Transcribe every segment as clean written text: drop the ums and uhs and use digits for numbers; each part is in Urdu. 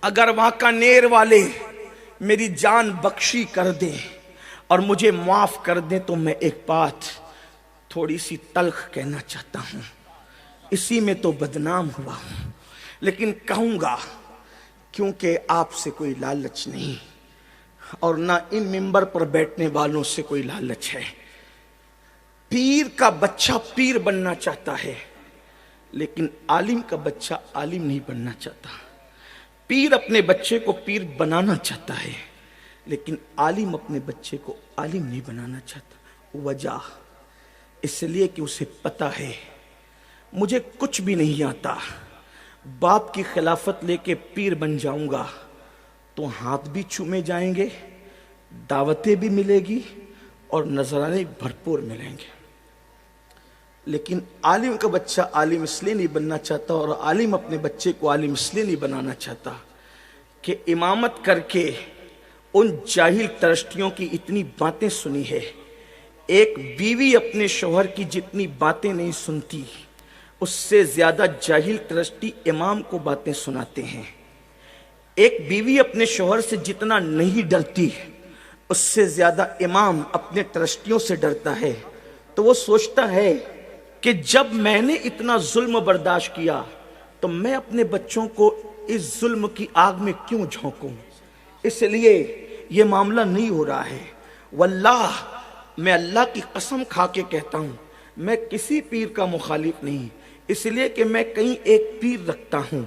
اگر واکانیر والے میری جان بخشی کر دیں اور مجھے معاف کر دیں تو میں ایک بات تھوڑی سی تلخ کہنا چاہتا ہوں، اسی میں تو بدنام ہوا ہوں، لیکن کہوں گا کیونکہ آپ سے کوئی لالچ نہیں اور نہ ان ممبر پر بیٹھنے والوں سے کوئی لالچ ہے۔ پیر کا بچہ پیر بننا چاہتا ہے لیکن عالم کا بچہ عالم نہیں بننا چاہتا۔ پیر اپنے بچے کو پیر بنانا چاہتا ہے لیکن عالم اپنے بچے کو عالم نہیں بنانا چاہتا۔ وجہ اس لیے کہ اسے پتا ہے مجھے کچھ بھی نہیں آتا، باپ کی خلافت لے کے پیر بن جاؤں گا تو ہاتھ بھی چومے جائیں گے، دعوتیں بھی ملے گی اور نذرانے بھرپور ملیں گے۔ لیکن عالم کا بچہ عالم اس لیے نہیں بننا چاہتا اور عالم اپنے بچے کو عالم اس لیے نہیں بنانا چاہتا کہ امامت کر کے ان جاہل ترشٹیوں کی اتنی باتیں سنی ہے۔ ایک بیوی اپنے شوہر کی جتنی باتیں نہیں سنتی اس سے زیادہ جاہل ترشٹی امام کو باتیں سناتے ہیں۔ ایک بیوی اپنے شوہر سے جتنا نہیں ڈرتی اس سے زیادہ امام اپنے ٹرسٹیوں سے ڈرتا ہے، تو وہ سوچتا ہے کہ جب میں نے اتنا ظلم برداشت کیا تو میں اپنے بچوں کو اس ظلم کی آگ میں کیوں جھونکوں، اس لیے یہ معاملہ نہیں ہو رہا ہے۔ واللہ میں اللہ کی قسم کھا کے کہتا ہوں میں کسی پیر کا مخالف نہیں، اس لیے کہ میں کہیں ایک پیر رکھتا ہوں،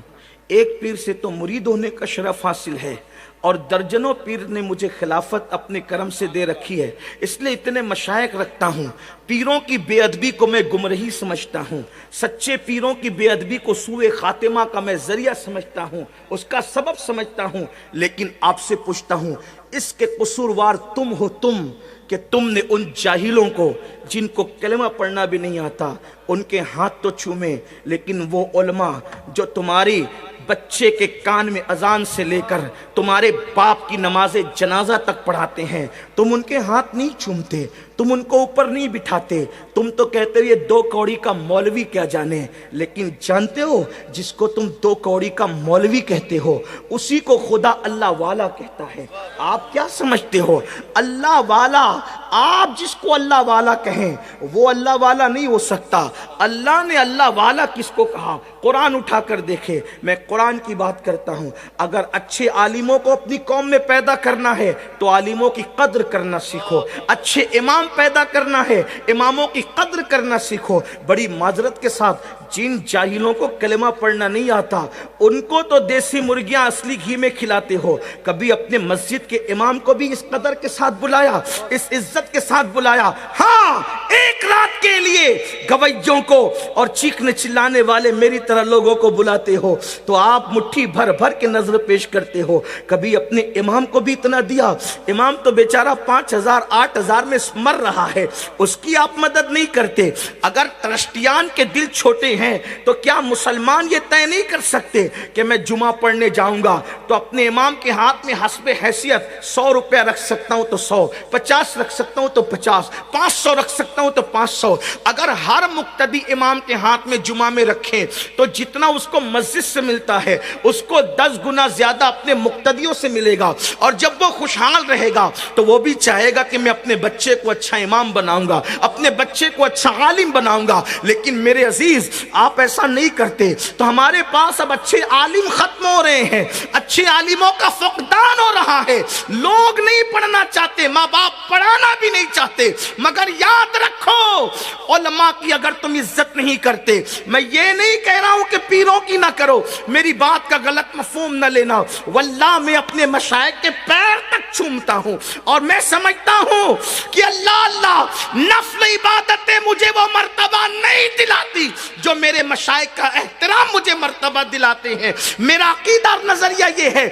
ایک پیر سے تو مرید ہونے کا شرف حاصل ہے اور درجنوں پیر نے مجھے خلافت اپنے کرم سے دے رکھی ہے، اس لیے اتنے مشائخ رکھتا ہوں۔ پیروں کی بے ادبی کو میں گمراہی سمجھتا ہوں، سچے پیروں کی بے ادبی کو سوء خاتمہ کا میں ذریعہ سمجھتا ہوں، اس کا سبب سمجھتا ہوں۔ لیکن آپ سے پوچھتا ہوں اس کے قصوروار تم ہو، تم کہ تم نے ان جاہلوں کو جن کو کلمہ پڑھنا بھی نہیں آتا ان کے ہاتھ تو چومے، لیکن وہ علماء جو تمہاری بچے کے کان میں اذان سے لے کر تمہارے باپ کی نماز جنازہ تک پڑھاتے ہیں تم ان کے ہاتھ نہیں چومتے، تم ان کو اوپر نہیں بٹھاتے، تم تو کہتے ہو یہ 2 کوڑی کا مولوی کیا جانے، لیکن جانتے ہو جس کو تم 2 کوڑی کا مولوی کہتے ہو اسی کو خدا اللہ والا کہتا ہے۔ آپ کیا سمجھتے ہو اللہ والا، آپ جس کو اللہ والا کہیں وہ اللہ والا نہیں ہو سکتا۔ اللہ نے اللہ والا کس کو کہا؟ قرآن اٹھا کر دیکھے، میں قرآن کی بات کرتا ہوں۔ اگر اچھے عالموں کو اپنی قوم میں پیدا کرنا ہے تو عالموں کی قدر کرنا سیکھو، اچھے امام پیدا کرنا ہے اماموں کی قدر کرنا سیکھو۔ بڑی معذرت کے ساتھ جن جاہلوں کو کلمہ پڑھنا نہیں آتا ان کو تو دیسی مرغیاں اصلی گھی میں کھلاتے ہو، کبھی اپنے مسجد کے امام کو بھی اس قدر کے ساتھ بلایا، اس عزت کے ساتھ بلایا؟ ہاں، ایک رات کے لیے گویوں کو اور چیخنے چلانے والے میری طرح لوگوں کو بلاتے ہو تو آپ مٹھی بھر بھر کے نظر پیش کرتے ہو، کبھی اپنے امام کو بھی اتنا دیا؟ امام تو بیچارہ 5000 8000 میں مر رہا ہے، اس کی آپ مدد نہیں کرتے۔ اگر ٹرسٹیان کے دل چھوٹے ہیں تو کیا مسلمان یہ طے نہیں کر سکتے کہ میں جمعہ پڑھنے جاؤں گا تو اپنے امام کے ہاتھ میں حسب حیثیت 100 روپے رکھ سکتا ہوں تو 100، 50 رکھ سکتا ہوں تو 50، 500 رکھ سکتا ہوں تو 500۔ اگر ہر مقتدی امام کے ہاتھ میں جمعہ میں رکھیں تو جتنا اس کو مسجد سے ملتا ہے اس کو 10 گنا زیادہ اپنے مقتدیوں سے ملے گا، اور جب وہ خوشحال رہے گا تو وہ بھی چاہے گا کہ میں اپنے بچے کو اچھا امام بناؤں گا، اپنے بچے کو اچھا عالم بناؤں گا۔ لیکن میرے عزیز آپ ایسا نہیں کرتے تو ہمارے پاس اب اچھے عالم ختم ہو رہے ہیں، اچھے عالموں کا فقدان ہو رہا ہے، لوگ نہیں پڑھنا چاہتے، ماں باپ پڑھانا بھی نہیں چاہتے۔ مگر یاد رکھو علماء کی اگر تم عزت نہیں کرتے، میں یہ نہیں کہہ رہا ہوں کہ پیروں کی نہ کرو، میری بات کا غلط مفہوم نہ لینا، واللہ میں اپنے مشائخ کے پیر تک چومتا ہوں اور میں سمجھتا ہوں کہ اللہ نفل عبادتیں مجھے وہ مرتبہ نہیں دلاتی جو میرے مشائخ کا احترام مجھے مرتبہ دلاتے ہیں۔ میرا عقیدہ اور نظریہ یہ ہے